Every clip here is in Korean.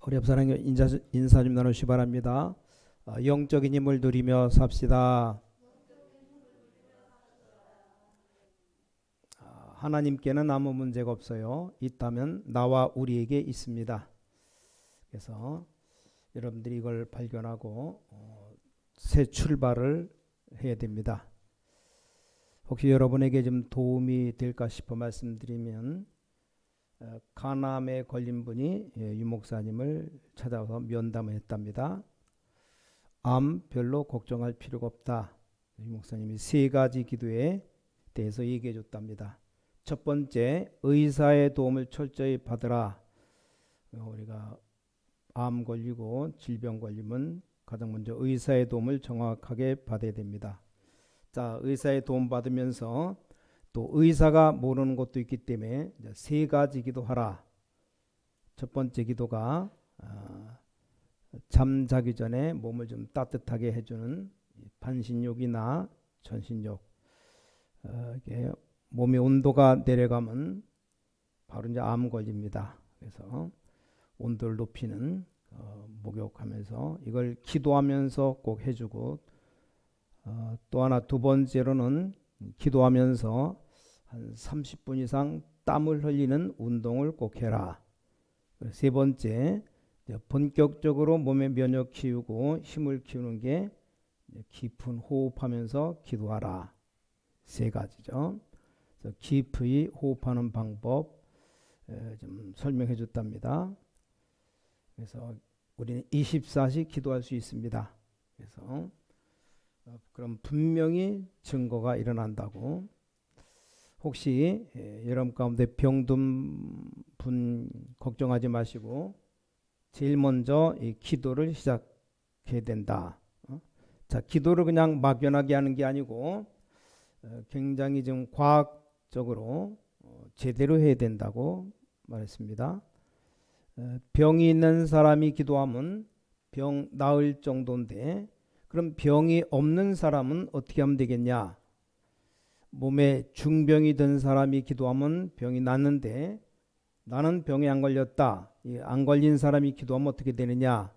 우리 옆사람과 인사 좀 나누시 바랍니다. 영적인 힘을 누리며 삽시다. 하나님께는 아무 문제가 없어요. 있다면 나와 우리에게 있습니다. 그래서 여러분들이 이걸 발견하고 새 출발을 해야 됩니다. 혹시 여러분에게 좀 도움이 될까 싶어 말씀드리면, 간암에 걸린 분이 유 목사님을 찾아와서 면담을 했답니다. 암 별로 걱정할 필요가 없다. 유 목사님이 세 가지 기도에 대해서 얘기해 줬답니다. 첫 번째, 의사의 도움을 철저히 받으라. 우리가 암 걸리고 질병 걸리면 가장 먼저 의사의 도움을 정확하게 받아야 됩니다. 자, 의사의 도움 받으면서 또 의사가 모르는 것도 있기 때문에 세 가지 기도하라. 첫 번째 기도가 잠자기 전에 몸을 좀 따뜻하게 해주는 반신욕이나 전신욕. 이게 몸의 온도가 내려가면 바로 이제 암 걸립니다. 그래서 온도를 높이는 목욕하면서 이걸 기도하면서 꼭 해주고, 또 하나 두 번째로는 기도하면서 한 30분 이상 땀을 흘리는 운동을 꼭 해라. 세 번째, 본격적으로 몸의 면역 키우고 힘을 키우는 게 깊은 호흡하면서 기도하라. 세 가지죠. 그래서 깊이 호흡하는 방법 좀 설명해 줬답니다. 그래서 우리는 24시 기도할 수 있습니다. 그래서 그럼 분명히 증거가 일어난다고. 혹시 여러분 가운데 병든 분 걱정하지 마시고 제일 먼저 이 기도를 시작해야 된다. 자, 기도를 그냥 막연하게 하는 게 아니고 굉장히 좀 과학적으로 제대로 해야 된다고 말했습니다. 병이 있는 사람이 기도하면 병 나을 정도인데, 그럼 병이 없는 사람은 어떻게 하면 되겠냐? 몸에 중병이 든 사람이 기도하면 병이 낫는데 나는 병에 안 걸렸다. 안 걸린 사람이 기도하면 어떻게 되느냐?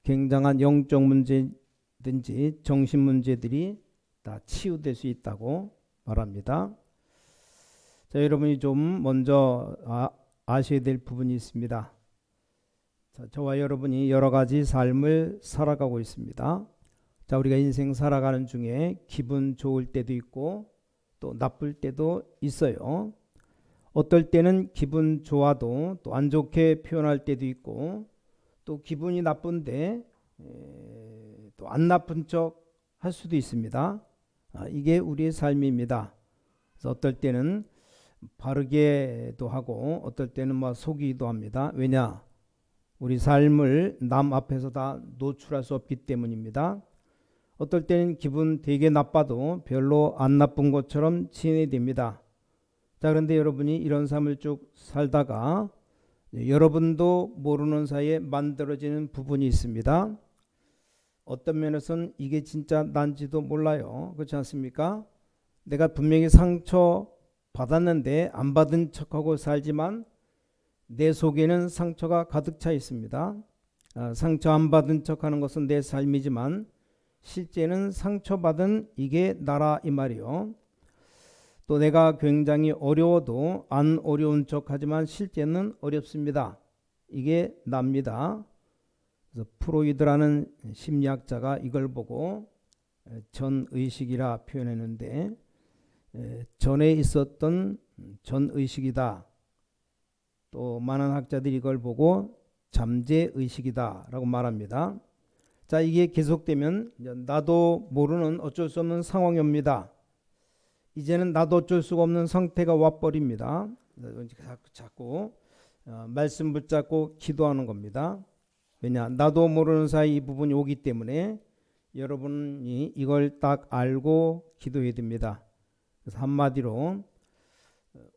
굉장한 영적 문제든지 정신 문제들이 다 치유될 수 있다고 말합니다. 자, 여러분이 좀 먼저 아셔야 될 부분이 있습니다. 자, 저와 여러분이 여러 가지 삶을 살아가고 있습니다. 자, 우리가 인생 살아가는 중에 기분 좋을 때도 있고 또 나쁠 때도 있어요. 어떨 때는 기분 좋아도 또 안 좋게 표현할 때도 있고, 또 기분이 나쁜데 또 안 나쁜 척 할 수도 있습니다. 이게 우리의 삶입니다. 그래서 어떨 때는 바르게도 하고 어떨 때는 막 속이기도 합니다. 왜냐? 우리 삶을 남 앞에서 다 노출할 수 없기 때문입니다. 어떨 때는 기분 되게 나빠도 별로 안 나쁜 것처럼 지내야 됩니다. 자, 그런데 여러분이 이런 삶을 쭉 살다가 여러분도 모르는 사이에 만들어지는 부분이 있습니다. 어떤 면에서는 이게 진짜 난지도 몰라요. 그렇지 않습니까? 내가 분명히 상처 받았는데 안 받은 척하고 살지만 내 속에는 상처가 가득 차 있습니다. 상처 안 받은 척하는 것은 내 삶이지만 실제는 상처받은 이게 나라 이 말이요. 또 내가 굉장히 어려워도 안 어려운 척하지만 실제는 어렵습니다. 이게 납니다. 그래서 프로이드라는 심리학자가 이걸 보고 전의식이라 표현했는데, 전에 있었던 전의식이다. 또 많은 학자들이 이걸 보고 잠재의식이다 라고 말합니다. 자, 이게 계속되면 나도 모르는 어쩔 수 없는 상황이 옵니다. 이제는 나도 어쩔 수가 없는 상태가 와버립니다. 자꾸 말씀 붙잡고 기도하는 겁니다. 왜냐? 나도 모르는 사이 이 부분이 오기 때문에 여러분이 이걸 딱 알고 기도해야 됩니다. 그래서 한마디로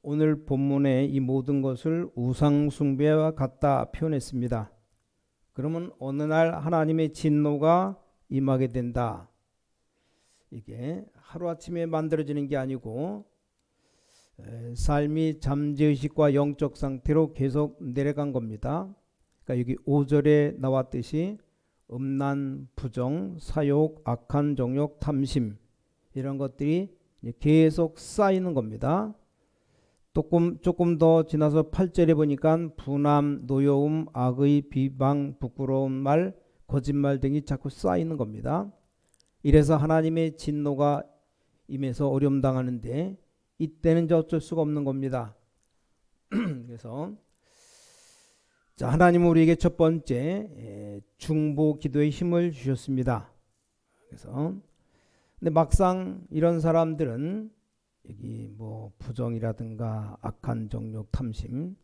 오늘 본문의 이 모든 것을 우상숭배와 같다 표현했습니다. 그러면 어느 날 하나님의 진노가 임하게 된다. 이게 하루아침에 만들어지는 게 아니고 삶이 잠재의식과 영적 상태로 계속 내려간 겁니다. 그러니까 여기 5절에 나왔듯이 음란, 부정, 사욕, 악한 정욕, 탐심 이런 것들이 계속 쌓이는 겁니다. 조금 더 지나서 8절에 보니까 분함, 노여움, 악의, 비방, 부끄러운 말, 거짓말 등이 자꾸 쌓이는 겁니다. 이래서 하나님의 진노가 임해서 어려움 당하는데 이때는 이제 어쩔 수가 없는 겁니다. 그래서 자, 하나님은 우리에게 첫 번째 중보 기도의 힘을 주셨습니다. 그래서 근데 막상 이런 사람들은 여기 뭐 부정이라든가 악한 정욕, 탐심,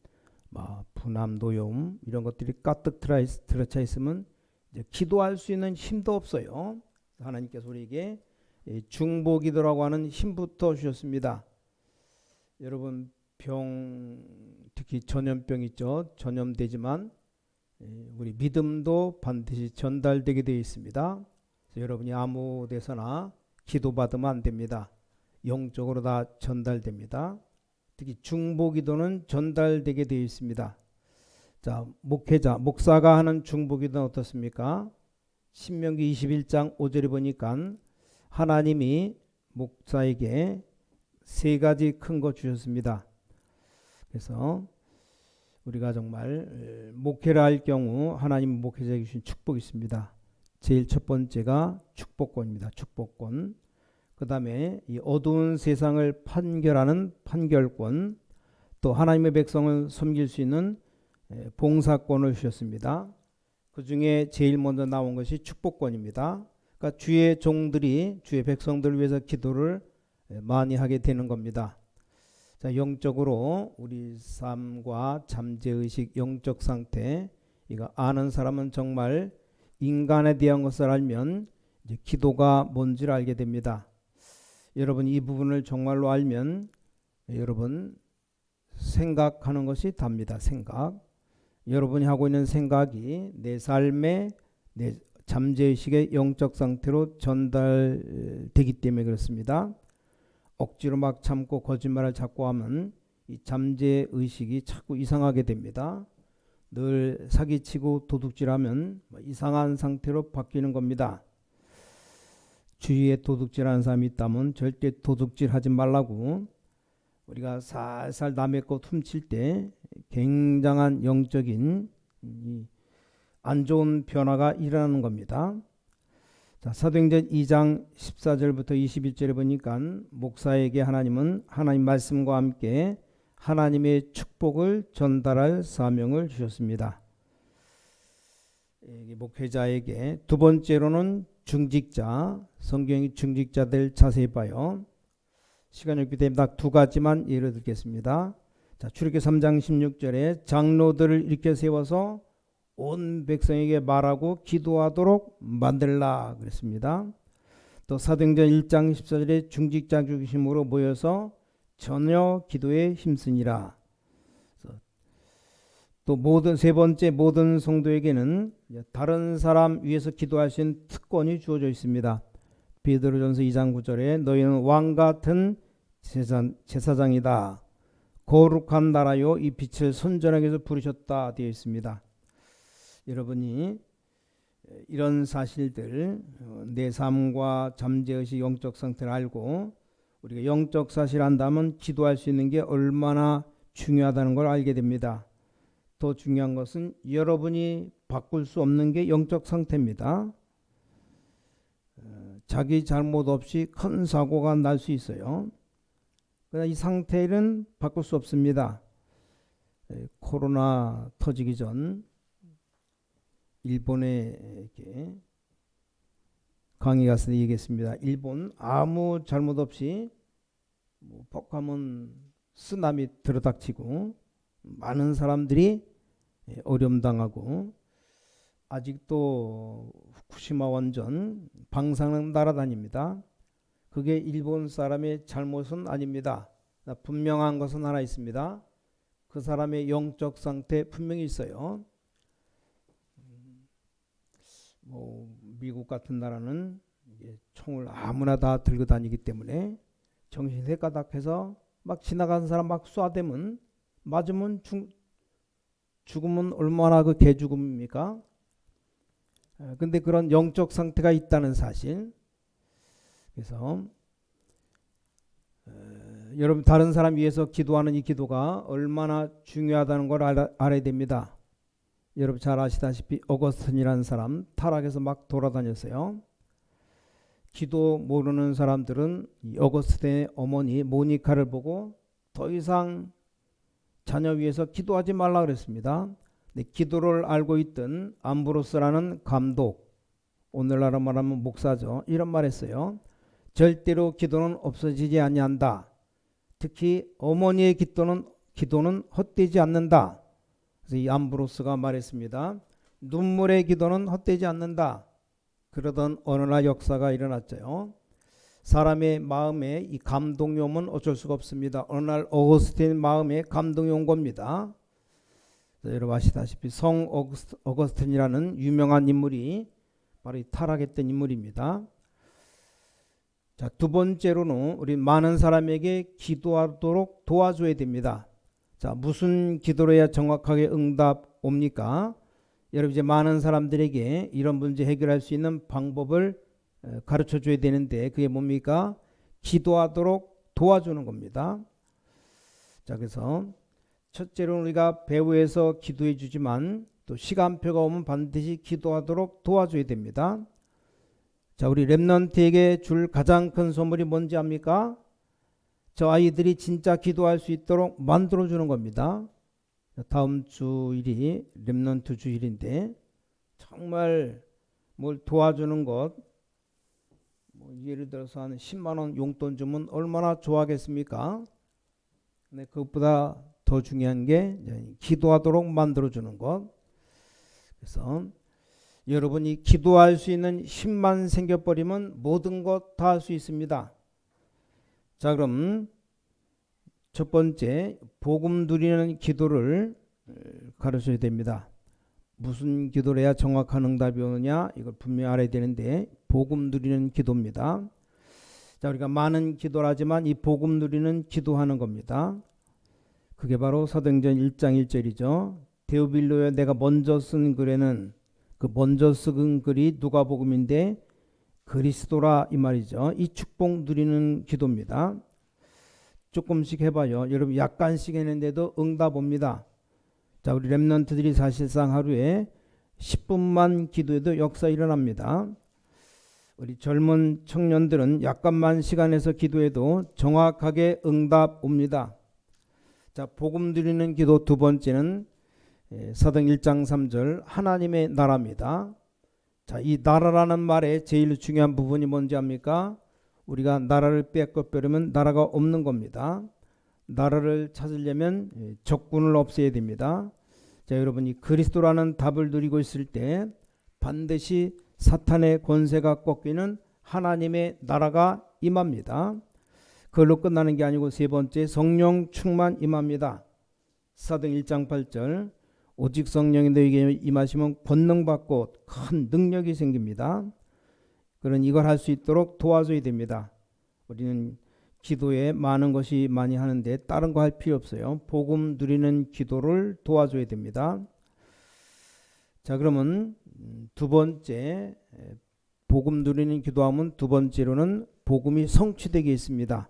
분함, 노여움 이런 것들이 가득 들어차 있으면 이제 기도할 수 있는 힘도 없어요. 하나님께서 우리에게 중보 기도라고 하는 힘부터 주셨습니다. 여러분 특히 전염병 있죠. 전염되지만 우리 믿음도 반드시 전달되게 되어 있습니다. 여러분이 아무 데서나 기도받으면 안 됩니다. 영적으로 다 전달됩니다. 특히 중보 기도는 전달되게 되어 있습니다. 자, 목사가 하는 중보 기도는 어떻습니까? 신명기 21장 5절에 보니까 하나님이 목사에게 세 가지 큰 거 주셨습니다. 그래서 우리가 정말 목회를 할 경우 하나님 목회자에게 주신 축복이 있습니다. 제일 첫 번째가 축복권입니다. 축복권. 그 다음에 이 어두운 세상을 판결하는 판결권, 또 하나님의 백성을 섬길 수 있는 봉사권을 주셨습니다. 그 중에 제일 먼저 나온 것이 축복권입니다. 그러니까 주의 종들이 주의 백성들을 위해서 기도를 많이 하게 되는 겁니다. 자, 영적으로 우리 삶과 잠재의식, 영적 상태 이거 아는 사람은 정말 인간에 대한 것을 알면 이제 기도가 뭔지를 알게 됩니다. 여러분 이 부분을 정말로 알면 여러분 생각하는 것이 답니다. 생각. 여러분이 하고 있는 생각이 내 삶의 내 잠재의식의 영적 상태로 전달되기 때문에 그렇습니다. 억지로 막 참고 거짓말을 자꾸 하면 이 잠재의식이 자꾸 이상하게 됩니다. 늘 사기치고 도둑질하면 이상한 상태로 바뀌는 겁니다. 주위에 도둑질하는 사람이 있다면 절대 도둑질하지 말라고 우리가 살살 남의 것 훔칠 때 굉장한 영적인 안 좋은 변화가 일어나는 겁니다. 자, 사도행전 2장 14절부터 21절에 보니까 목사에게 하나님은 하나님 말씀과 함께 하나님의 축복을 전달할 사명을 주셨습니다. 목회자에게 두 번째로는 중직자, 성경이 중직자들 자세히 봐요. 시간이 없기 때문에 딱 두 가지만 예를 들겠습니다. 자, 출애굽기 3장 16절에 장로들을 일으켜 세워서 온 백성에게 말하고 기도하도록 만들라 그랬습니다. 또 사도행전 1장 14절에 중직자 중심으로 모여서 전혀 기도에 힘쓰니라. 또 세 번째 모든 성도에게는 다른 사람 위해서 기도할 수 있는 특권이 주어져 있습니다. 베드로전서 2장 9절에 너희는 왕같은 제사장이다. 거룩한 나라요 이 빛을 선전하기 위해서 부르셨다 되어 있습니다. 여러분이 이런 사실들 내 삶과 잠재의식 영적 상태를 알고 우리가 영적 사실을 안다면 기도할 수 있는 게 얼마나 중요하다는 걸 알게 됩니다. 더 중요한 것은 여러분이 바꿀 수 없는 게 영적 상태입니다. 자기 잘못 없이 큰 사고가 날 수 있어요. 그러나 이 상태는 바꿀 수 없습니다. 코로나 터지기 전 일본에 이렇게 강의 갔을 때 얘기했습니다. 일본 아무 잘못 없이 폭하면 쓰나미 들어닥치고 많은 사람들이 어려움 당하고 아직도 후쿠시마 원전 방사능 날아다닙니다. 그게 일본 사람의 잘못은 아닙니다. 분명한 것은 하나 있습니다. 그 사람의 영적 상태 분명히 있어요. 미국 같은 나라는 총을 아무나 다 들고 다니기 때문에 정신이 가닥해서 막 지나가는 사람 막 쏴대면 맞으면 죽음은 얼마나 그 개죽음입니까? 근데 그런 영적 상태가 있다는 사실. 그래서 여러분 다른 사람 위해서 기도하는 이 기도가 얼마나 중요하다는 걸 알아야 됩니다. 여러분 잘 아시다시피 어거스틴이라는 사람 타락해서 막 돌아다녔어요. 기도 모르는 사람들은 이 어거스틴의 어머니 모니카를 보고 더 이상 자녀 위해서 기도하지 말라 그랬습니다. 근데 기도를 알고 있던 암브로스라는 감독, 오늘날로 말하면 목사죠. 이런 말 했어요. 절대로 기도는 없어지지 아니한다. 특히 어머니의 기도는 헛되지 않는다. 그래서 이 암브로스가 말했습니다. 눈물의 기도는 헛되지 않는다. 그러던 어느 날 역사가 일어났죠. 사람의 마음에 이 감동이 오면 어쩔 수가 없습니다. 어느 날 어거스틴 마음에 감동이 온 겁니다. 여러분 아시다시피 성 어거스틴이라는 유명한 인물이 바로 이 타락했던 인물입니다. 자, 두 번째로는 우리 많은 사람에게 기도하도록 도와줘야 됩니다. 자, 무슨 기도로 해야 정확하게 응답 옵니까? 여러분 이제 많은 사람들에게 이런 문제 해결할 수 있는 방법을 가르쳐 줘야 되는데 그게 뭡니까? 기도하도록 도와주는 겁니다. 자, 그래서 첫째로는 우리가 배후에서 기도해 주지만 또 시간표가 오면 반드시 기도하도록 도와줘야 됩니다. 자, 우리 렘넌트에게 줄 가장 큰 선물이 뭔지 압니까? 저 아이들이 진짜 기도할 수 있도록 만들어 주는 겁니다. 다음 주일이 렘넌트 주일인데 정말 뭘 도와주는 것, 예를 들어서 한 10만 원 용돈 주면 얼마나 좋아하겠습니까? 근데 그것보다 더 중요한 게 기도하도록 만들어 주는 것. 그래서 여러분이 기도할 수 있는 힘만 생겨버리면 모든 것 다 할 수 있습니다. 자, 그럼 첫 번째 복음 누리는 기도를 가르쳐야 됩니다. 무슨 기도를 해야 정확한 응답이 오느냐 이걸 분명히 알아야 되는데 복음 누리는 기도입니다. 자, 우리가 많은 기도를 하지만 이 복음 누리는 기도하는 겁니다. 그게 바로 사도행전 1장 1절이죠. 데오빌로에 내가 먼저 쓴 글에는 그 먼저 쓴 글이 누가복음인데 그리스도라 이 말이죠. 이 축복 누리는 기도입니다. 조금씩 해봐요. 여러분 약간씩 했는데도 응답 옵니다. 자, 우리 렘넌트들이 사실상 하루에 10분만 기도해도 역사 일어납니다. 우리 젊은 청년들은 약간만 시간에서 기도해도 정확하게 응답 옵니다. 자, 복음 누리는 기도 두 번째는 사도행 1장 3절 하나님의 나라입니다. 자, 이 나라라는 말의 제일 중요한 부분이 뭔지 압니까? 우리가 나라를 빼앗겨버리면 나라가 없는 겁니다. 나라를 찾으려면 적군을 없애야 됩니다. 자, 여러분이 그리스도라는 답을 누리고 있을 때 반드시 사탄의 권세가 꺾이는 하나님의 나라가 임합니다. 그걸로 끝나는 게 아니고 세 번째 성령 충만 임합니다. 사도행 1장 8절 오직 성령이 너에게 임하시면 권능받고 큰 능력이 생깁니다. 그런 이걸 할 수 있도록 도와줘야 됩니다. 우리는 기도에 많은 것이 많이 하는데 다른 거 할 필요 없어요. 복음 누리는 기도를 도와줘야 됩니다. 자, 그러면 두 번째 복음 누리는 기도하면 두 번째로는 복음이 성취되게 있습니다.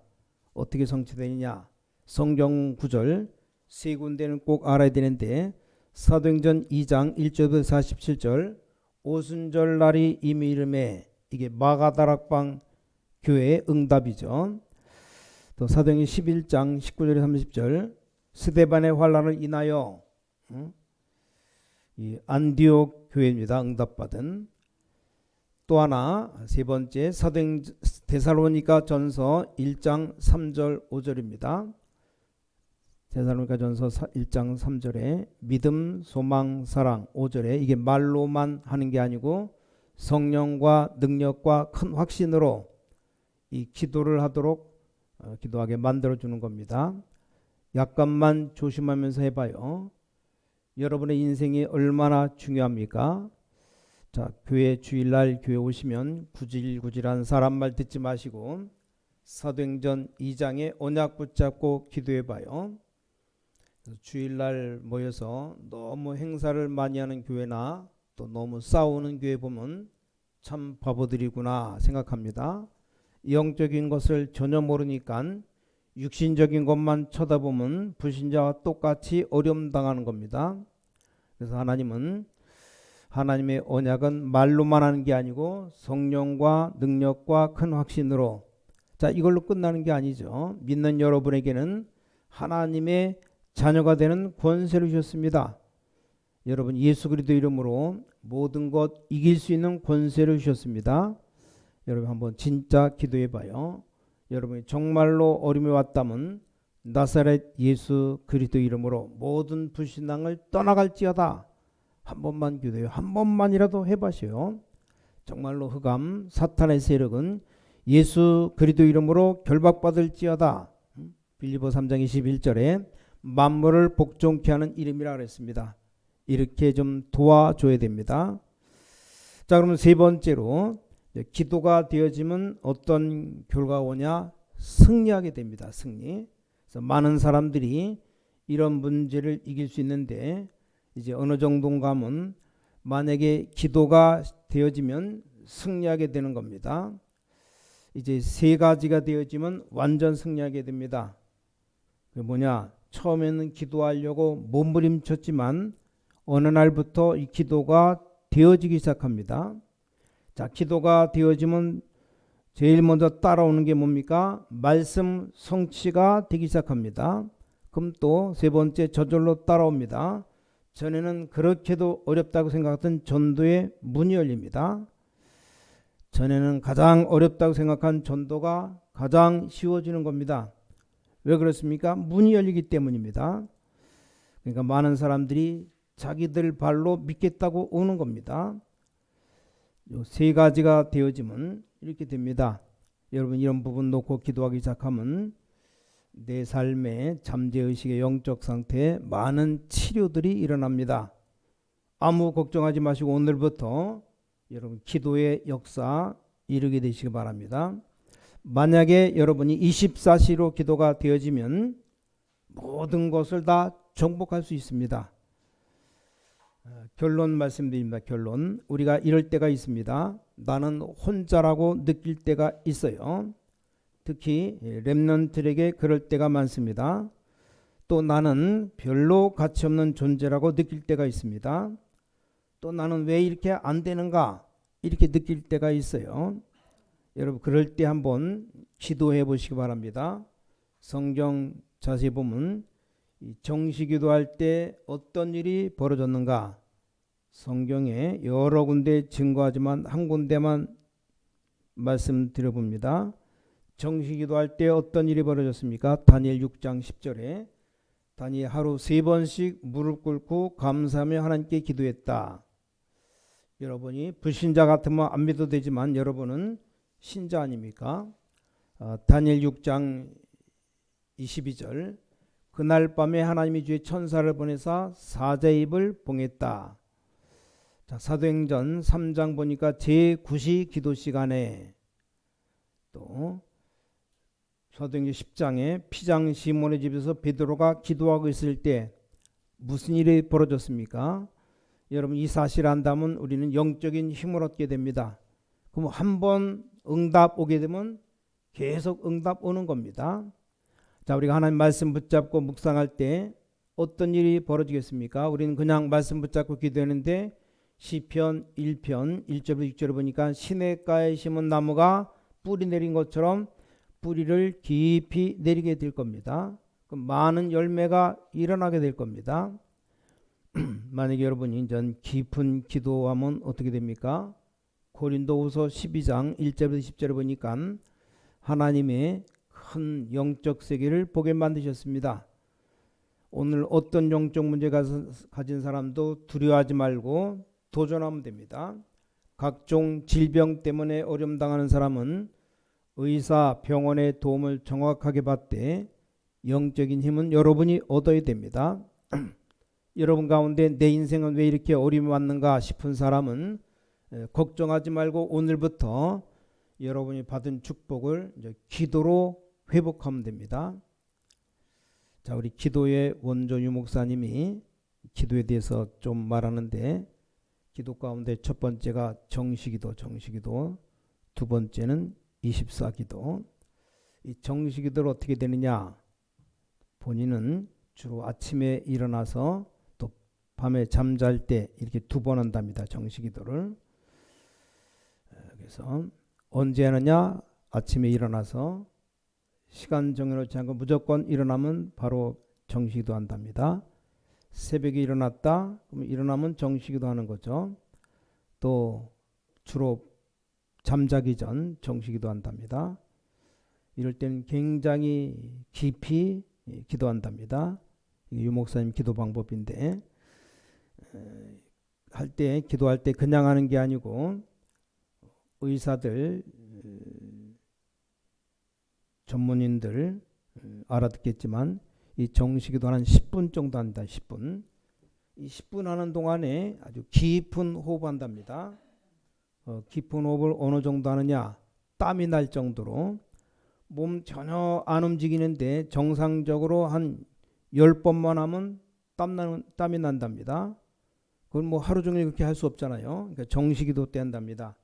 어떻게 성취되느냐? 성경 구절 세 군데는 꼭 알아야 되는데 사도행전 2장 1절부터 47절 오순절 날이 이미 이름에 이게 마가다락방 교회의 응답이죠. 또 사도행전 11장 19절에 30절 스데반의 환난을 인하여 이 안디옥 교회입니다. 응답받은. 또 하나 세 번째 사도행전 데살로니가 전서 1장 3절 5절입니다. 데살로니가 전서 1장 3절에 믿음, 소망, 사랑 5절에 이게 말로만 하는 게 아니고 성령과 능력과 큰 확신으로 이 기도를 하도록 기도하게 만들어주는 겁니다. 약간만 조심하면서 해봐요. 여러분의 인생이 얼마나 중요합니까? 자, 교회 주일날 교회 오시면 구질구질한 사람 말 듣지 마시고 사도행전 2장의 언약 붙잡고 기도해봐요. 주일날 모여서 너무 행사를 많이 하는 교회나 또 너무 싸우는 교회 보면 참 바보들이구나 생각합니다. 영적인 것을 전혀 모르니까 육신적인 것만 쳐다보면 불신자와 똑같이 어려움 당하는 겁니다. 그래서 하나님은 하나님의 언약은 말로만 하는 게 아니고 성령과 능력과 큰 확신으로, 자, 이걸로 끝나는 게 아니죠. 믿는 여러분에게는 하나님의 자녀가 되는 권세를 주셨습니다. 여러분, 예수 그리스도 이름으로 모든 것 이길 수 있는 권세를 주셨습니다. 여러분 한번 진짜 기도해 봐요. 여러분이 정말로 어려움이 왔다면 나사렛 예수 그리스도 이름으로 모든 불신앙을 떠나갈지어다. 한 번만 기도해요. 한 번만이라도 해보세요. 정말로 흑암 사탄의 세력은 예수 그리스도 이름으로 결박받을지어다. 빌립보 3장 21절에 만물을 복종케 하는 이름이라 그랬습니다. 이렇게 좀 도와줘야 됩니다. 자, 그러면 세 번째로 기도가 되어지면 어떤 결과가 오냐? 승리하게 됩니다. 승리. 그래서 많은 사람들이 이런 문제를 이길 수 있는데 이제 어느 정도인가 하면 만약에 기도가 되어지면 승리하게 되는 겁니다. 이제 세 가지가 되어지면 완전 승리하게 됩니다. 그게 뭐냐? 처음에는 기도하려고 몸부림쳤지만 어느 날부터 이 기도가 되어지기 시작합니다. 자, 기도가 되어지면 제일 먼저 따라오는 게 뭡니까? 말씀 성취가 되기 시작합니다. 그럼 또 세 번째 저절로 따라옵니다. 전에는 그렇게도 어렵다고 생각했던 전도의 문이 열립니다. 전에는 가장 어렵다고 생각한 전도가 가장 쉬워지는 겁니다. 왜 그렇습니까? 문이 열리기 때문입니다. 그러니까 많은 사람들이 자기들 발로 믿겠다고 오는 겁니다. 요 세 가지가 되어지면 이렇게 됩니다. 여러분 이런 부분 놓고 기도하기 시작하면 내 삶의 잠재의식의 영적 상태에 많은 치료들이 일어납니다. 아무 걱정하지 마시고 오늘부터 여러분 기도의 역사 이루게 되시기 바랍니다. 만약에 여러분이 24시로 기도가 되어지면 모든 것을 다 정복할 수 있습니다. 결론 말씀드립니다. 결론. 우리가 이럴 때가 있습니다. 나는 혼자라고 느낄 때가 있어요. 특히 렘넌트들에게 그럴 때가 많습니다. 또 나는 별로 가치 없는 존재라고 느낄 때가 있습니다. 또 나는 왜 이렇게 안 되는가 이렇게 느낄 때가 있어요. 여러분 그럴 때 한번 기도해 보시기 바랍니다. 성경 자세히 보면 정시 기도할 때 어떤 일이 벌어졌는가 성경에 여러 군데 증거하지만 한 군데만 말씀드려 봅니다. 정시 기도할 때 어떤 일이 벌어졌습니까? 다니엘 6장 10절에 다니엘 하루 3번씩 무릎 꿇고 감사하며 하나님께 기도했다. 여러분이 불신자 같으면 안 믿어도 되지만 여러분은 신자 아닙니까? 다니엘 6장 22절 그날 밤에 하나님이 주의 천사를 보내사 사자의 입을 봉했다. 자, 사도행전 3장 보니까 제9시 기도 시간에 또 사도행전 10장에 피장 시몬의 집에서 베드로가 기도하고 있을 때 무슨 일이 벌어졌습니까? 여러분 이 사실을 안다면 우리는 영적인 힘을 얻게 됩니다. 그럼 한번 응답 오게 되면 계속 응답 오는 겁니다. 자, 우리가 하나님 말씀 붙잡고 묵상할 때 어떤 일이 벌어지겠습니까? 우리는 그냥 말씀 붙잡고 기도하는데 시편 1편 1절부터 6절을 보니까 시냇가에 심은 나무가 뿌리 내린 것처럼 뿌리를 깊이 내리게 될 겁니다. 그럼 많은 열매가 일어나게 될 겁니다. 만약에 여러분이 전 깊은 기도하면 어떻게 됩니까? 고린도후서 12장 1절부터 10절을 보니까 하나님의 큰 영적 세계를 보게 만드셨습니다. 오늘 어떤 영적 문제가 가진 사람도 두려워하지 말고 도전하면 됩니다. 각종 질병 때문에 어려움 당하는 사람은 의사, 병원의 도움을 정확하게 받되 영적인 힘은 여러분이 얻어야 됩니다. 여러분 가운데 내 인생은 왜 이렇게 어려움이 왔는가 싶은 사람은 걱정하지 말고 오늘부터 여러분이 받은 축복을 이제 기도로 회복하면 됩니다. 자, 우리 기도의 원조 유 목사님이 기도에 대해서 좀 말하는데, 기도 가운데 첫 번째가 정시기도, 두 번째는 24기도. 이 정시기도를 어떻게 되느냐? 본인은 주로 아침에 일어나서 또 밤에 잠잘 때 이렇게 2번 한답니다. 정시기도를. 그래서 언제 하느냐? 아침에 일어나서 시간 정해놓지 않고 무조건 일어나면 바로 정시기도 한답니다. 새벽에 일어났다? 그럼 일어나면 정시기도 하는 거죠. 또 주로 잠자기 전 정시기도 한답니다. 이럴 때는 굉장히 깊이 기도한답니다. 이게 유 목사님 기도 방법인데, 기도할 때 그냥 하는 게 아니고 의사들, 전문인들 알아듣겠지만 이 정시기도 한 10분 정도 한다. 10분. 이 10분 하는 동안에 아주 깊은 호흡한답니다. 깊은 호흡을 어느 정도 하느냐? 땀이 날 정도로. 몸 전혀 안 움직이는데 정상적으로 한 10번만 하면 땀이 난답니다. 그건 뭐 하루 종일 그렇게 할 수 없잖아요. 그러니까 정시기도 때 한답니다.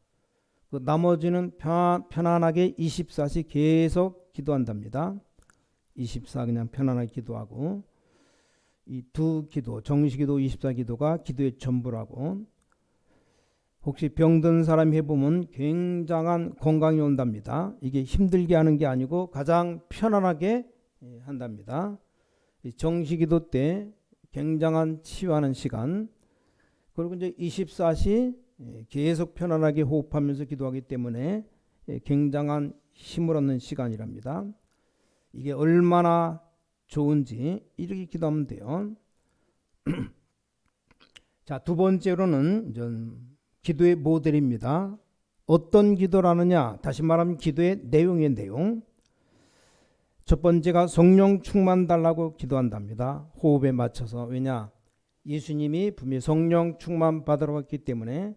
그 나머지는 편안하게 24시 계속 기도한답니다. 24 그냥 편안하게 기도하고, 이 두 기도, 정시기도 24기도가 기도의 전부라고. 혹시 병든 사람이 해보면 굉장한 건강이 온답니다. 이게 힘들게 하는 게 아니고 가장 편안하게 한답니다. 정시기도 때 굉장한 치유하는 시간, 그리고 이제 24시 계속 편안하게 호흡하면서 기도하기 때문에 굉장한 힘을 얻는 시간이랍니다. 이게 얼마나 좋은지 이렇게 기도하면 돼요. 자, 두 번째로는 기도의 모델입니다. 어떤 기도라느냐? 다시 말하면 기도의 내용의 내용. 첫 번째가 성령 충만 달라고 기도한답니다. 호흡에 맞춰서. 왜냐? 예수님이 분명히 성령 충만 받으러 왔기 때문에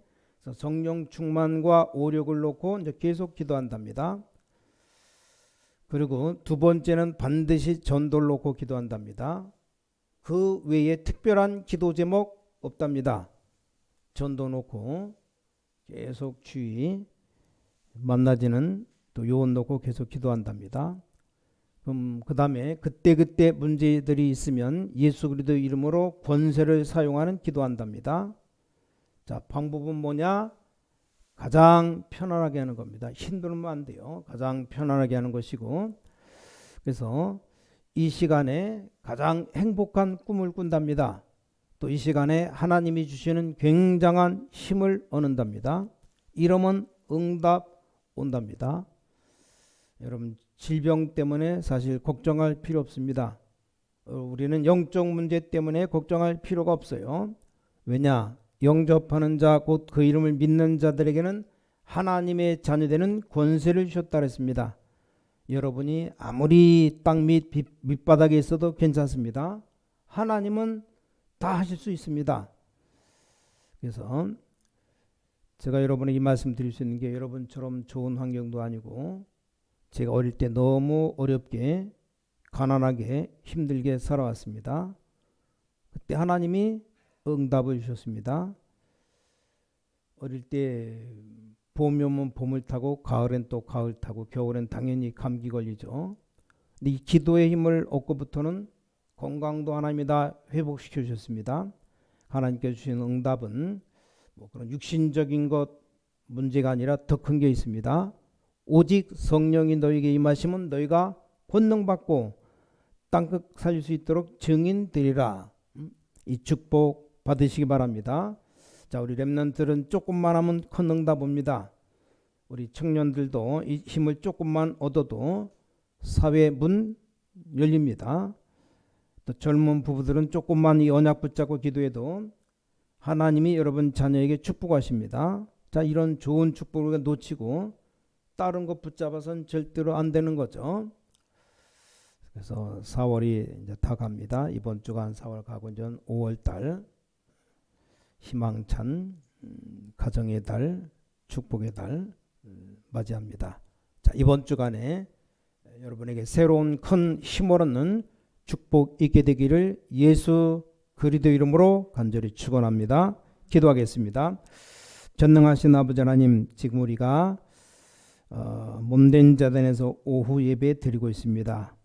성령 충만과 오력을 놓고 이제 계속 기도한답니다. 그리고 두 번째는 반드시 전도를 놓고 기도한답니다. 그 외에 특별한 기도 제목 없답니다. 전도 놓고 계속 주의, 만나지는 또 요원 놓고 계속 기도한답니다. 그럼 그 다음에 그때그때 문제들이 있으면 예수 그리스도 이름으로 권세를 사용하는 기도한답니다. 자, 방법은 뭐냐? 가장 편안하게 하는 겁니다. 힘들면 안 돼요. 가장 편안하게 하는 것이고, 그래서 이 시간에 가장 행복한 꿈을 꾼답니다. 또 이 시간에 하나님이 주시는 굉장한 힘을 얻는답니다. 이러면 응답 온답니다. 여러분, 질병 때문에 사실 걱정할 필요 없습니다. 우리는 영적 문제 때문에 걱정할 필요가 없어요. 왜냐? 영접하는 자, 곧 그 이름을 믿는 자들에게는 하나님의 자녀되는 권세를 주셨다 그랬습니다. 여러분이 아무리 땅 밑바닥에 있어도 괜찮습니다. 하나님은 다 하실 수 있습니다. 그래서 제가 여러분에게 이 말씀 드릴 수 있는 게, 여러분처럼 좋은 환경도 아니고 제가 어릴 때 너무 어렵게 가난하게 힘들게 살아왔습니다. 그때 하나님이 응답을 주셨습니다. 어릴 때 봄이 오면 봄을 타고 가을엔 또 가을 타고 겨울엔 당연히 감기 걸리죠. 근데 이 기도의 힘을 얻고부터는 건강도 하나님이 다 회복시켜 주셨습니다. 하나님께 주신 응답은 뭐 그런 육신적인 것 문제가 아니라 더 큰 게 있습니다. 오직 성령이 너에게 임하시면 너희가 권능받고 땅끝 살릴 수 있도록 증인 되리라. 이 축복 받으시기 바랍니다. 자, 우리 렘넌트들은 조금만 하면 큰 응답 옵니다. 우리 청년들도 이 힘을 조금만 얻어도 사회 문 열립니다. 또 젊은 부부들은 조금만 이 언약 붙잡고 기도해도 하나님이 여러분 자녀에게 축복하십니다. 자, 이런 좋은 축복을 놓치고 다른 것 붙잡아서는 절대로 안 되는 거죠. 그래서 4월이 이제 다 갑니다. 이번 주가 한 4월 가고 이제 5월 달 희망찬 가정의 달, 축복의 달 맞이합니다. 자, 이번 주간에 여러분에게 새로운 큰 힘을 얻는 축복 있게 되기를 예수 그리스도 이름으로 간절히 축원합니다. 기도하겠습니다. 전능하신 아버지 하나님, 지금 우리가 몸된 자단에서 오후 예배 드리고 있습니다.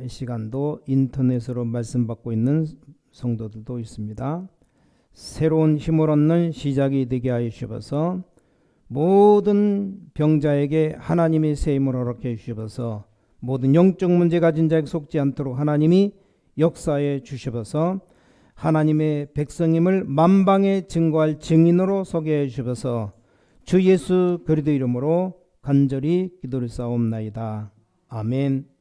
이 시간도 인터넷으로 말씀 받고 있는 성도들도 있습니다. 새로운 힘을 얻는 시작이 되게 하여 주셔서 모든 병자에게 하나님의 새 힘을 허락해 주셔서 모든 영적 문제 가진 자에게 속지 않도록 하나님이 역사해 주셔서 하나님의 백성임을 만방에 증거할 증인으로 서게 해 주셔서 주 예수 그리스도 이름으로 간절히 기도를 싸움나이다. 아멘.